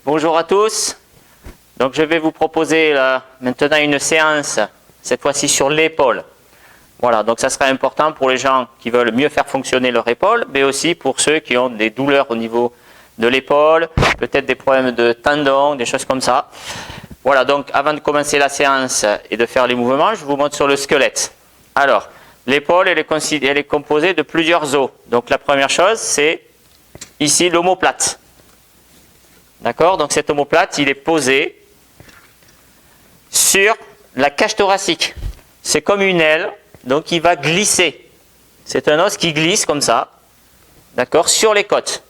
Bonjour à tous. Donc je vais vous proposer maintenant une séance, cette fois-ci sur l'épaule. Voilà, donc ça sera important pour les gens qui veulent mieux faire fonctionner leur épaule, mais aussi pour ceux qui ont des douleurs au niveau de l'épaule, peut-être des problèmes de tendons, des choses comme ça. Voilà, donc avant de commencer la séance et de faire les mouvements, je vous montre sur le squelette. Alors, l'épaule, elle est composée de plusieurs os. Donc la première chose, c'est ici l'omoplate. D'accord? Donc cet omoplate, il est posé sur la cage thoracique. C'est comme une aile, donc il va glisser. C'est un os qui glisse comme ça, d'accord, sur les côtes.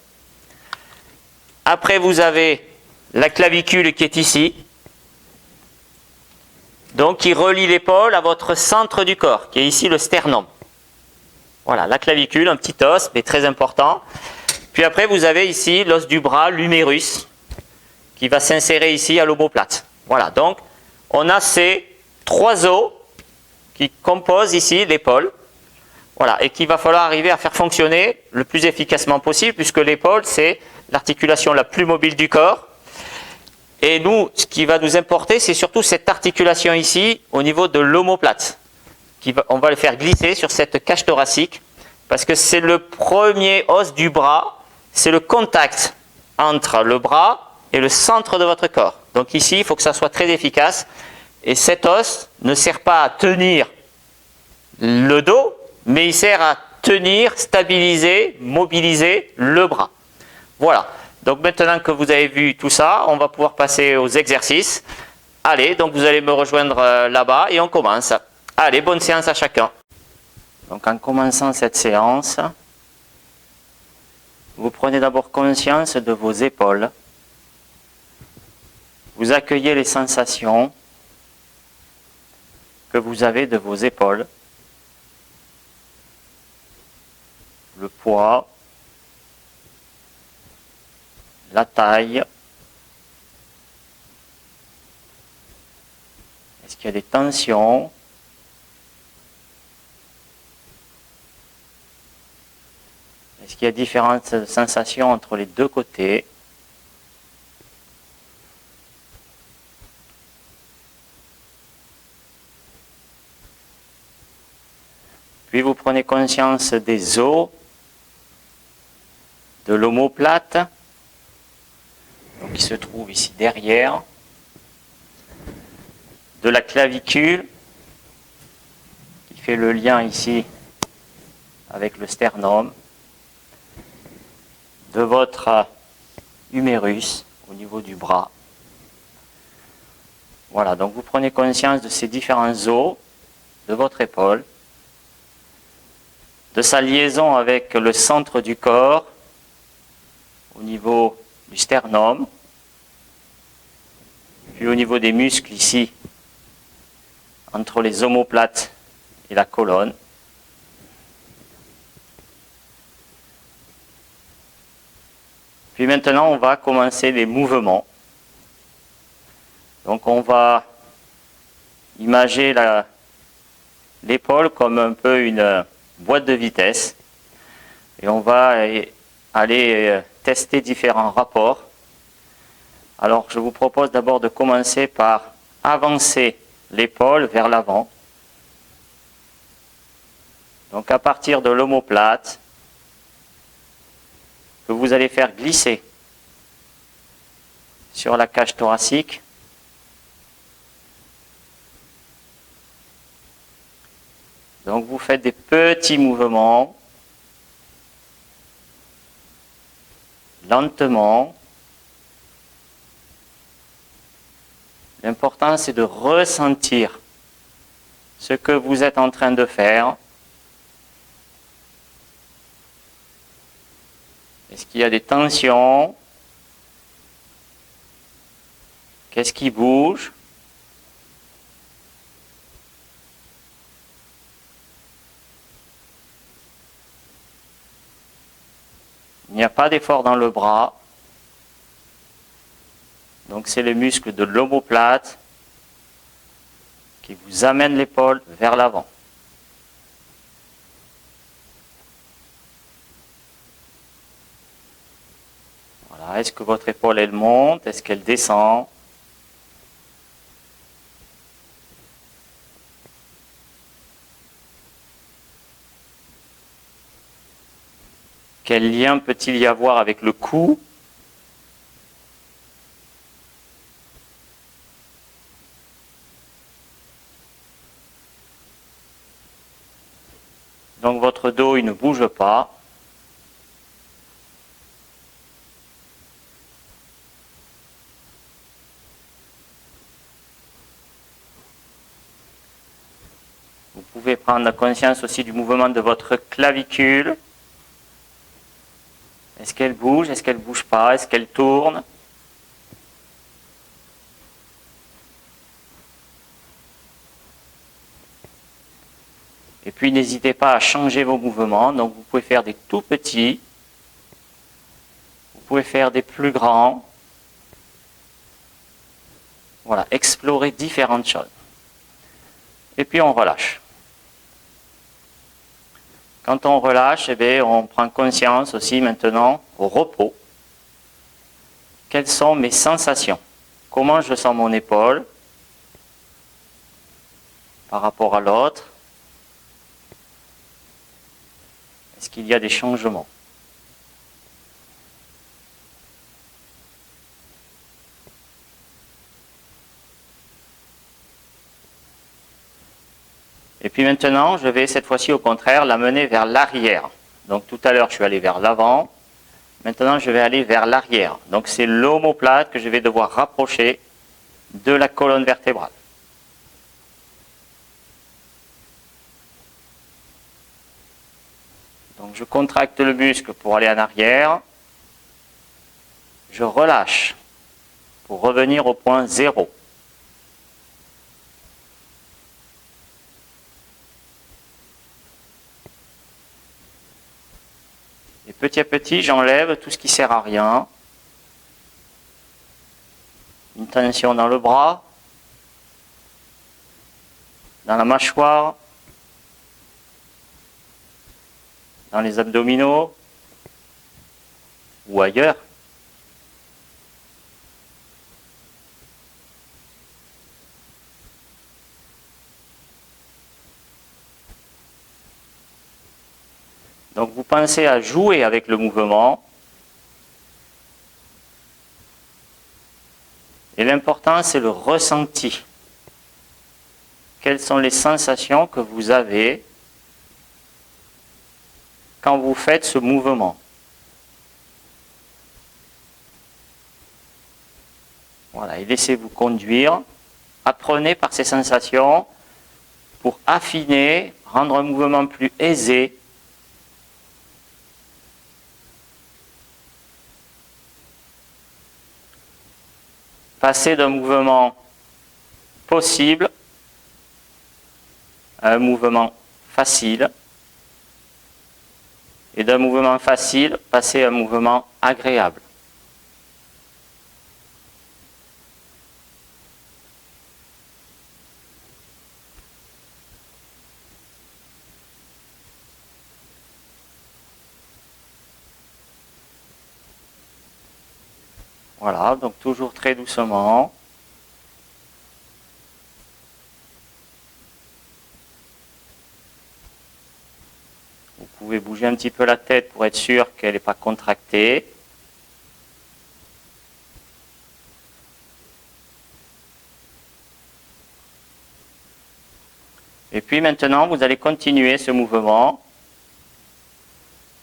Après, vous avez la clavicule qui est ici, donc qui relie l'épaule à votre centre du corps, qui est ici le sternum. Voilà, la clavicule, un petit os, mais très important. Puis après, vous avez ici l'os du bras, l'humérus, qui va s'insérer ici à l'omoplate. Voilà, donc on a ces trois os qui composent ici l'épaule. Voilà, et qu'il va falloir arriver à faire fonctionner le plus efficacement possible, puisque l'épaule, c'est l'articulation la plus mobile du corps. Et nous, ce qui va nous importer, c'est surtout cette articulation ici, au niveau de l'omoplate. On va le faire glisser sur cette cage thoracique, parce que c'est le premier os du bras, c'est le contact entre le bras et le centre de votre corps. Donc ici, il faut que ça soit très efficace. Et cet os ne sert pas à tenir le dos, mais il sert à tenir, stabiliser, mobiliser le bras. Voilà. Donc maintenant que vous avez vu tout ça, on va pouvoir passer aux exercices. Allez, donc vous allez me rejoindre là-bas et on commence. Allez, bonne séance à chacun. Donc en commençant cette séance, vous prenez d'abord conscience de vos épaules. Vous accueillez les sensations que vous avez de vos épaules. Le poids, la taille. Est-ce qu'il y a des tensions? Est-ce qu'il y a différentes sensations entre les deux côtés? Puis vous prenez conscience des os, de l'omoplate, qui se trouve ici derrière, de la clavicule, qui fait le lien ici avec le sternum, de votre humérus au niveau du bras. Voilà, donc vous prenez conscience de ces différents os de votre épaule, de sa liaison avec le centre du corps, au niveau du sternum, puis au niveau des muscles ici, entre les omoplates et la colonne. Puis maintenant, on va commencer les mouvements. Donc on va imager l'épaule comme un peu une boîte de vitesse. Et on va aller tester différents rapports. Alors je vous propose d'abord de commencer par avancer l'épaule vers l'avant. Donc à partir de l'omoplate, que vous allez faire glisser sur la cage thoracique. Donc vous faites des petits mouvements, lentement. L'important, c'est de ressentir ce que vous êtes en train de faire. Est-ce qu'il y a des tensions? Qu'est-ce qui bouge? Il n'y a pas d'effort dans le bras. Donc c'est les muscles de l'omoplate qui vous amènent l'épaule vers l'avant. Voilà. Est-ce que votre épaule, elle monte? Est-ce qu'elle descend? Quel lien peut-il y avoir avec le cou? Donc votre dos, il ne bouge pas. Vous pouvez prendre conscience aussi du mouvement de votre clavicule. Est-ce qu'elle bouge? Est-ce qu'elle ne bouge pas? Est-ce qu'elle tourne? Et puis n'hésitez pas à changer vos mouvements. Donc vous pouvez faire des tout petits. Vous pouvez faire des plus grands. Voilà, explorer différentes choses. Et puis on relâche. Quand on relâche, eh bien, on prend conscience aussi maintenant au repos. Quelles sont mes sensations? Comment je sens mon épaule par rapport à l'autre? Est-ce qu'il y a des changements? Et puis maintenant, je vais cette fois-ci au contraire l'amener vers l'arrière. Donc tout à l'heure, je suis allé vers l'avant. Maintenant, je vais aller vers l'arrière. Donc c'est l'omoplate que je vais devoir rapprocher de la colonne vertébrale. Donc je contracte le muscle pour aller en arrière. Je relâche pour revenir au point 0. Et petit à petit, j'enlève tout ce qui ne sert à rien. Une tension dans le bras, dans la mâchoire, dans les abdominaux ou ailleurs. Donc vous pensez à jouer avec le mouvement. Et l'important, c'est le ressenti. Quelles sont les sensations que vous avez quand vous faites ce mouvement? Voilà, et laissez-vous conduire. Apprenez par ces sensations pour affiner, rendre un mouvement plus aisé. Passer d'un mouvement possible à un mouvement facile. Et d'un mouvement facile, passer à un mouvement agréable. Voilà, donc toujours très doucement. Vous pouvez bouger un petit peu la tête pour être sûr qu'elle n'est pas contractée. Et puis maintenant, vous allez continuer ce mouvement.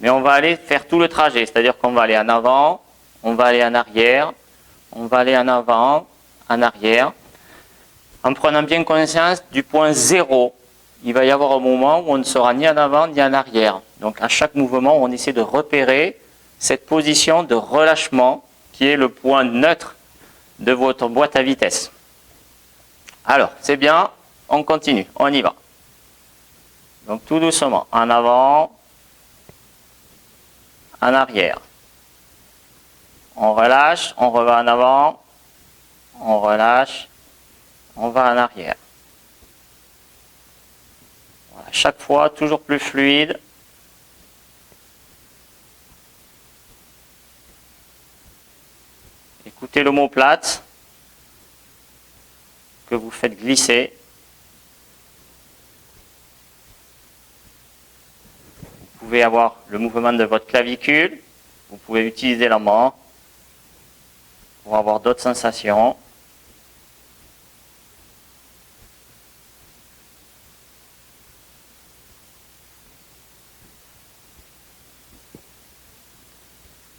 Mais on va aller faire tout le trajet, c'est-à-dire qu'on va aller en avant, on va aller en arrière, on va aller en avant, en arrière, en prenant bien conscience du point 0. Il va y avoir un moment où on ne sera ni en avant ni en arrière. Donc à chaque mouvement, on essaie de repérer cette position de relâchement qui est le point neutre de votre boîte à vitesse. Alors, c'est bien, on continue, on y va. Donc tout doucement, en avant, en arrière. On relâche, on revient en avant, on relâche, on va en arrière. Voilà, chaque fois, toujours plus fluide. Écoutez l'omoplate que vous faites glisser. Vous pouvez avoir le mouvement de votre clavicule. Vous pouvez utiliser la main pour avoir d'autres sensations.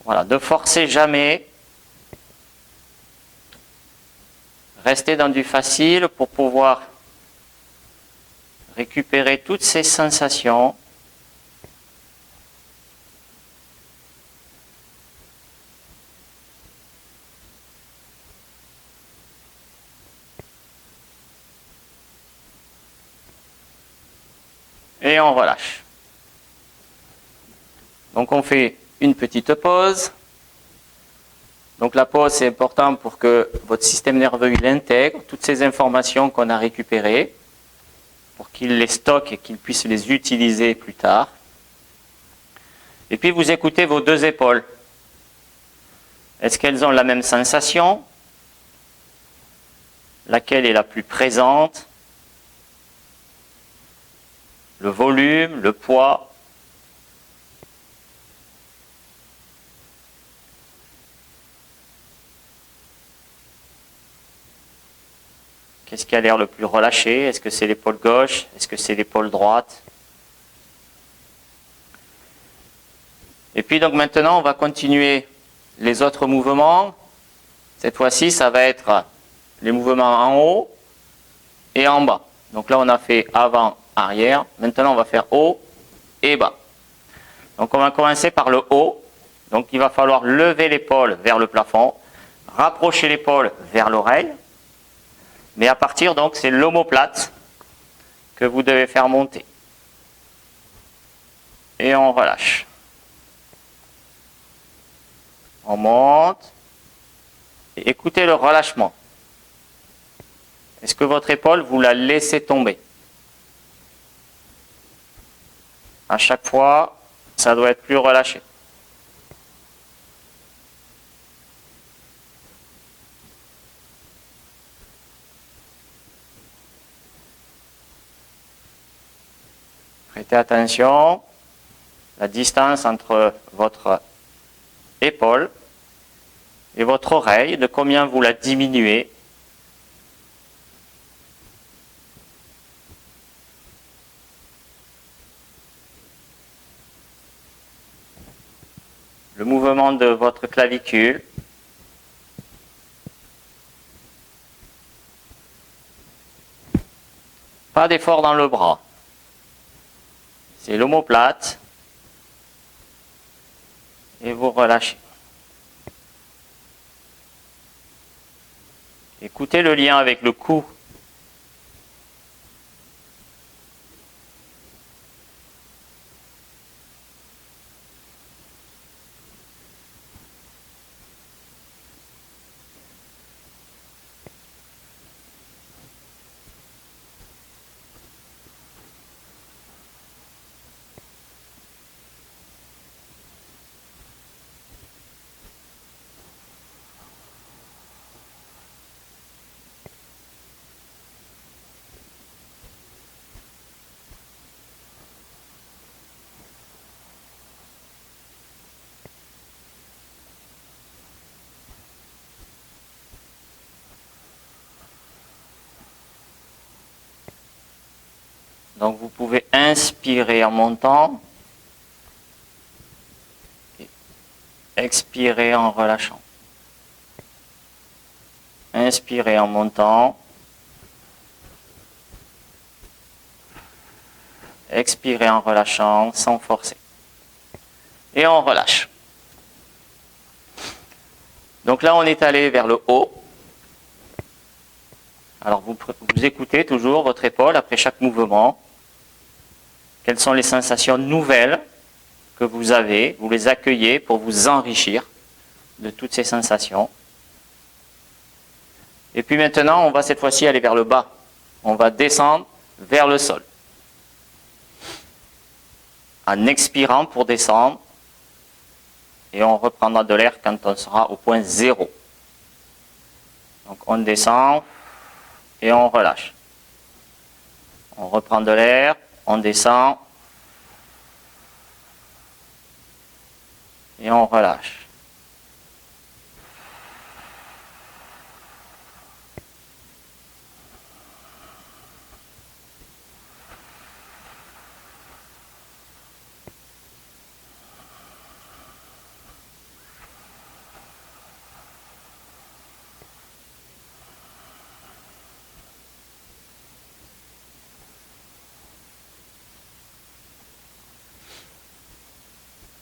Voilà, ne forcez jamais. Restez dans du facile pour pouvoir récupérer toutes ces sensations. Et on relâche. Donc on fait une petite pause. Donc la pause, c'est important pour que votre système nerveux il intègre toutes ces informations qu'on a récupérées, pour qu'il les stocke et qu'il puisse les utiliser plus tard. Et puis vous écoutez vos deux épaules. Est-ce qu'elles ont la même sensation? Laquelle est la plus présente? Le volume, le poids? Qu'est-ce qui a l'air le plus relâché? Est-ce que c'est l'épaule gauche? Est-ce que c'est l'épaule droite? Et puis donc maintenant, on va continuer les autres mouvements. Cette fois-ci, ça va être les mouvements en haut et en bas. Donc là, on a fait avant, arrière. Maintenant, on va faire haut et bas. Donc on va commencer par le haut. Donc il va falloir lever l'épaule vers le plafond, rapprocher l'épaule vers l'oreille. Mais à partir, donc, c'est l'omoplate que vous devez faire monter. Et on relâche. On monte. Et écoutez le relâchement. Est-ce que votre épaule, vous la laissez tomber? À chaque fois, ça doit être plus relâché. Prêtez attention, la distance entre votre épaule et votre oreille, de combien vous la diminuez. Le mouvement de votre clavicule. Pas d'effort dans le bras. C'est l'omoplate. Et vous relâchez. Écoutez le lien avec le cou. Donc vous pouvez inspirer en montant et expirer en relâchant. Inspirez en montant. Expirez en relâchant sans forcer. Et on relâche. Donc là, on est allé vers le haut. Alors vous écoutez toujours votre épaule après chaque mouvement. Quelles sont les sensations nouvelles que vous avez? Vous les accueillez pour vous enrichir de toutes ces sensations. Et puis maintenant, on va cette fois-ci aller vers le bas. On va descendre vers le sol. En expirant pour descendre. Et on reprendra de l'air quand on sera au point 0. Donc on descend et on relâche. On reprend de l'air, on descend et on relâche.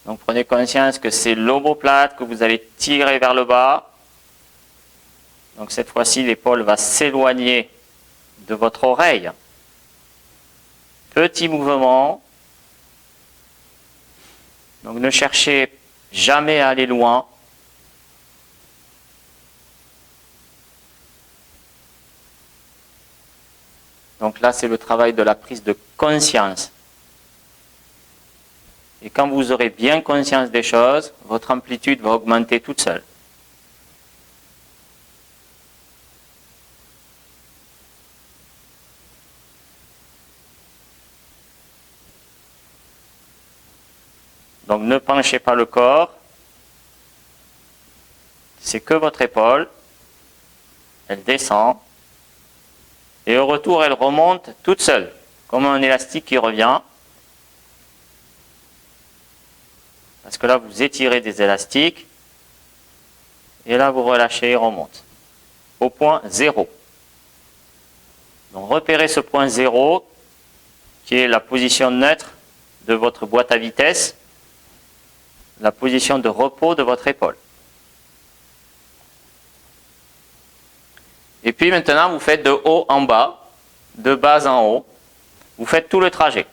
Donc prenez conscience que c'est l'omoplate que vous allez tirer vers le bas. Donc cette fois-ci, l'épaule va s'éloigner de votre oreille. Petit mouvement. Donc ne cherchez jamais à aller loin. Donc là, c'est le travail de la prise de conscience. Et quand vous aurez bien conscience des choses, votre amplitude va augmenter toute seule. Donc ne penchez pas le corps. C'est que votre épaule. Elle descend. Et au retour, elle remonte toute seule, comme un élastique qui revient. Parce que là, vous étirez des élastiques. Et là, vous relâchez et remonte. Au point 0. Donc repérez ce point 0, qui est la position neutre de votre boîte à vitesse, la position de repos de votre épaule. Et puis maintenant, vous faites de haut en bas, de bas en haut. Vous faites tout le trajet.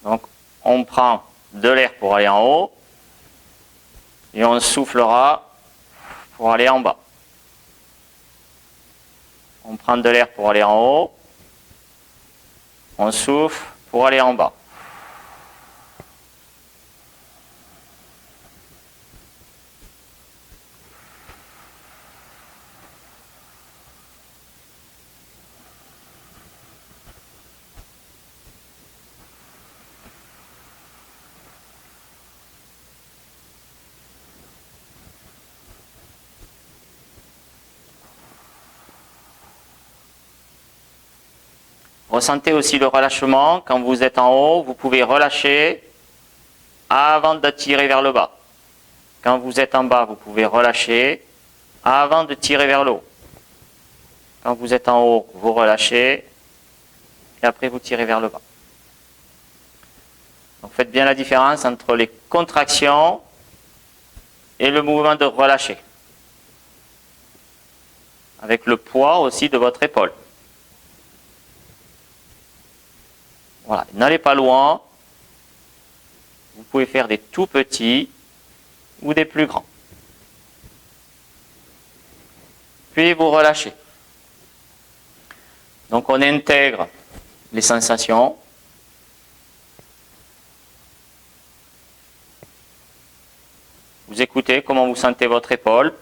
Donc, on prend de l'air pour aller en haut et on soufflera pour aller en bas. On prend de l'air pour aller en haut, on souffle pour aller en bas. Ressentez aussi le relâchement. Quand vous êtes en haut, vous pouvez relâcher avant de tirer vers le bas. Quand vous êtes en bas, vous pouvez relâcher avant de tirer vers le haut. Quand vous êtes en haut, vous relâchez et après vous tirez vers le bas. Donc faites bien la différence entre les contractions et le mouvement de relâcher. Avec le poids aussi de votre épaule. Voilà, n'allez pas loin. Vous pouvez faire des tout petits ou des plus grands. Puis vous relâchez. Donc on intègre les sensations. Vous écoutez comment vous sentez votre épaule,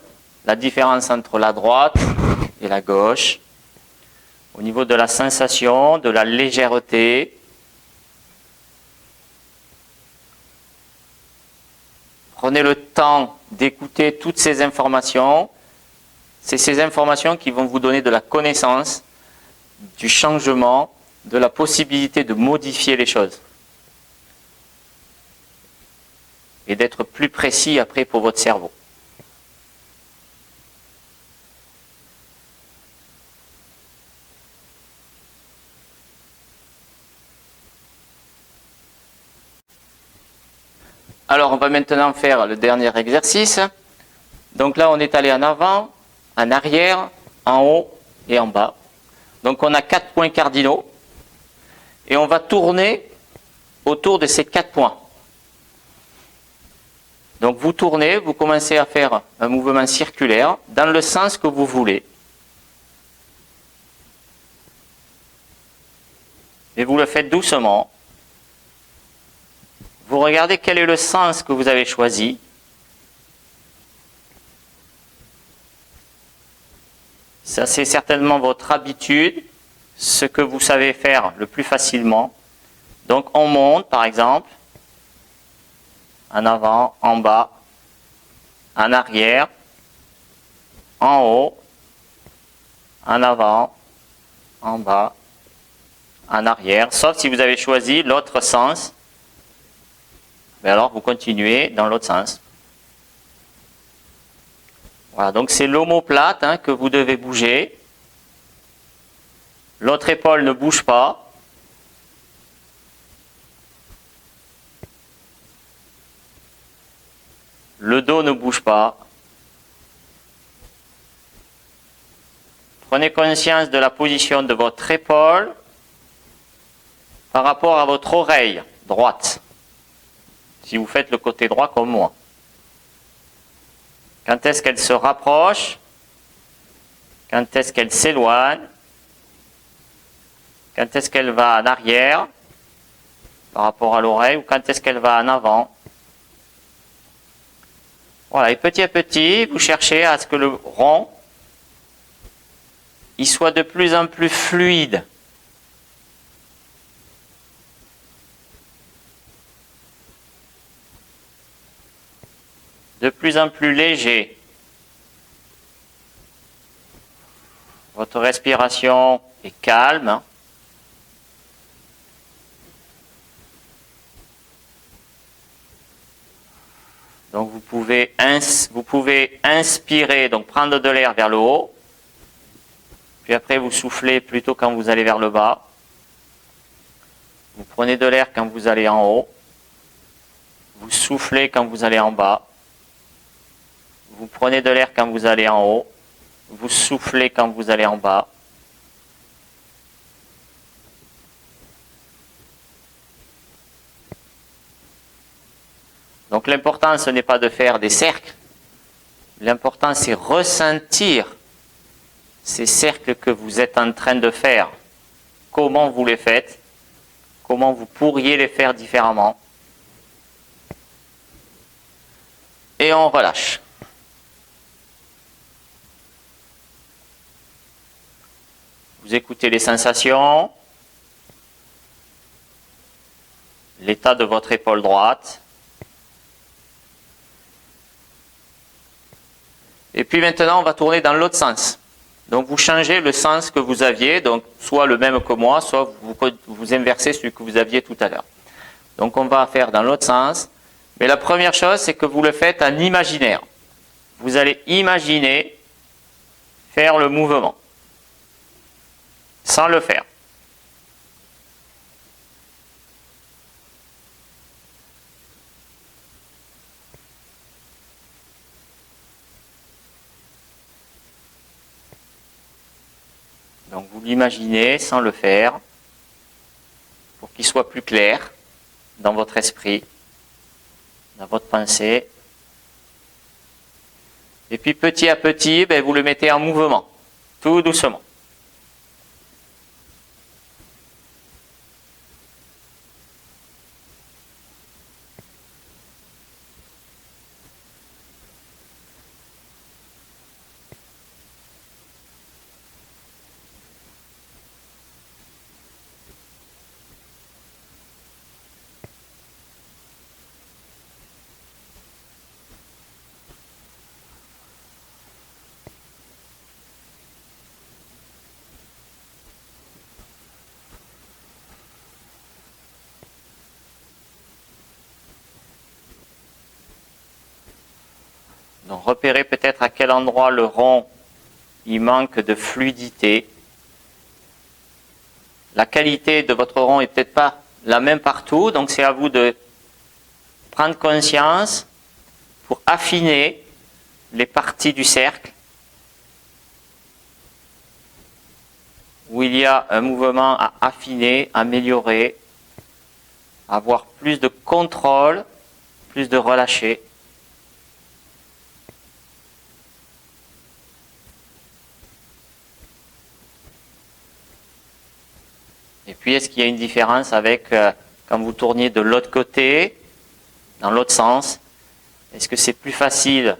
la différence entre la droite et la gauche, au niveau de la sensation, de la légèreté. Prenez le temps d'écouter toutes ces informations. C'est ces informations qui vont vous donner de la connaissance, du changement, de la possibilité de modifier les choses. Et d'être plus précis après pour votre cerveau. Alors, on va maintenant faire le dernier exercice. Donc là, on est allé en avant, en arrière, en haut et en bas. Donc on a 4 points cardinaux. Et on va tourner autour de ces 4 points. Donc vous tournez, vous commencez à faire un mouvement circulaire dans le sens que vous voulez. et vous le faites doucement. Vous regardez quel est le sens que vous avez choisi. Ça, c'est certainement votre habitude, ce que vous savez faire le plus facilement. Donc, on monte, par exemple, en avant, en bas, en arrière, en haut, en avant, en bas, en arrière, sauf si vous avez choisi l'autre sens. Mais alors, vous continuez dans l'autre sens. Voilà, donc c'est l'omoplate que vous devez bouger. L'autre épaule ne bouge pas. Le dos ne bouge pas. Prenez conscience de la position de votre épaule par rapport à votre oreille droite. Si vous faites le côté droit comme moi. Quand est-ce qu'elle se rapproche? Quand est-ce qu'elle s'éloigne? Quand est-ce qu'elle va en arrière par rapport à l'oreille ou quand est-ce qu'elle va en avant? Voilà, et petit à petit, vous cherchez à ce que le rond il soit de plus en plus fluide. De plus en plus léger. Votre respiration est calme. Donc vous pouvez inspirer, donc prendre de l'air vers le haut. Puis après vous soufflez plutôt quand vous allez vers le bas. Vous prenez de l'air quand vous allez en haut. Vous soufflez quand vous allez en bas. Vous prenez de l'air quand vous allez en haut. Vous soufflez quand vous allez en bas. Donc l'important, ce n'est pas de faire des cercles. L'important, c'est ressentir ces cercles que vous êtes en train de faire. Comment vous les faites? Comment vous pourriez les faire différemment? Et on relâche. Vous écoutez les sensations, l'état de votre épaule droite. Et puis maintenant, on va tourner dans l'autre sens. Donc vous changez le sens que vous aviez, donc soit le même que moi, soit vous inversez celui que vous aviez tout à l'heure. Donc on va faire dans l'autre sens. Mais la première chose, c'est que vous le faites en imaginaire. Vous allez imaginer faire le mouvement, sans le faire. Donc vous l'imaginez sans le faire, pour qu'il soit plus clair dans votre esprit, dans votre pensée. Et puis petit à petit, vous le mettez en mouvement, tout doucement. Donc repérez peut-être à quel endroit le rond il manque de fluidité. La qualité de votre rond n'est peut-être pas la même partout, donc c'est à vous de prendre conscience pour affiner les parties du cercle où il y a un mouvement à affiner, améliorer, avoir plus de contrôle, plus de relâcher. Et puis, est-ce qu'il y a une différence avec quand vous tourniez de l'autre côté, dans l'autre sens? Est-ce que c'est plus facile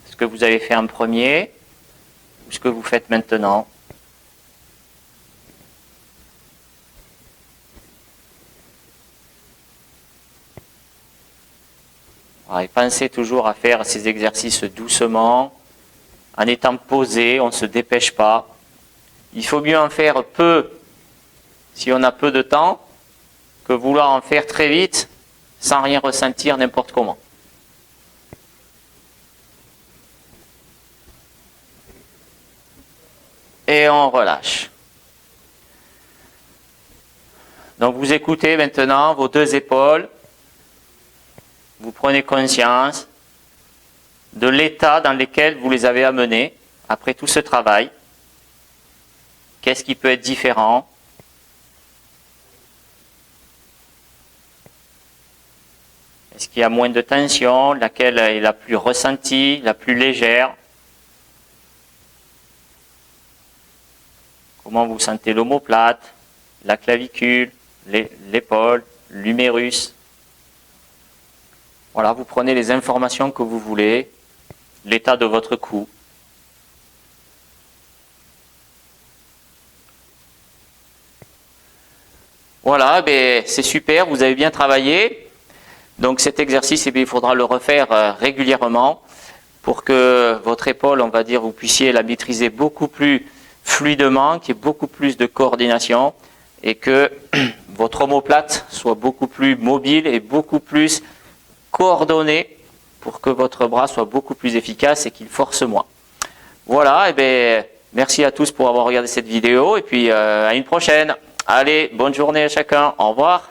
ce que vous avez fait en premier ou ce que vous faites maintenant? Alors, et pensez toujours à faire ces exercices doucement, en étant posé, on ne se dépêche pas. Il faut mieux en faire peu si on a peu de temps que vouloir en faire très vite sans rien ressentir n'importe comment. Et on relâche. Donc vous écoutez maintenant vos deux épaules. Vous prenez conscience de l'état dans lequel vous les avez amenés après tout ce travail. Qu'est-ce qui peut être différent? Est-ce qu'il y a moins de tension? Laquelle est la plus ressentie, la plus légère? Comment vous sentez l'omoplate, la clavicule, l'épaule, l'humérus? Voilà, vous prenez les informations que vous voulez, l'état de votre cou. Voilà, c'est super, vous avez bien travaillé. Donc cet exercice, il faudra le refaire régulièrement pour que votre épaule, on va dire, vous puissiez la maîtriser beaucoup plus fluidement, qu'il y ait beaucoup plus de coordination et que votre omoplate soit beaucoup plus mobile et beaucoup plus coordonné pour que votre bras soit beaucoup plus efficace et qu'il force moins. Voilà, merci à tous pour avoir regardé cette vidéo et puis à une prochaine. Allez, bonne journée à chacun, au revoir.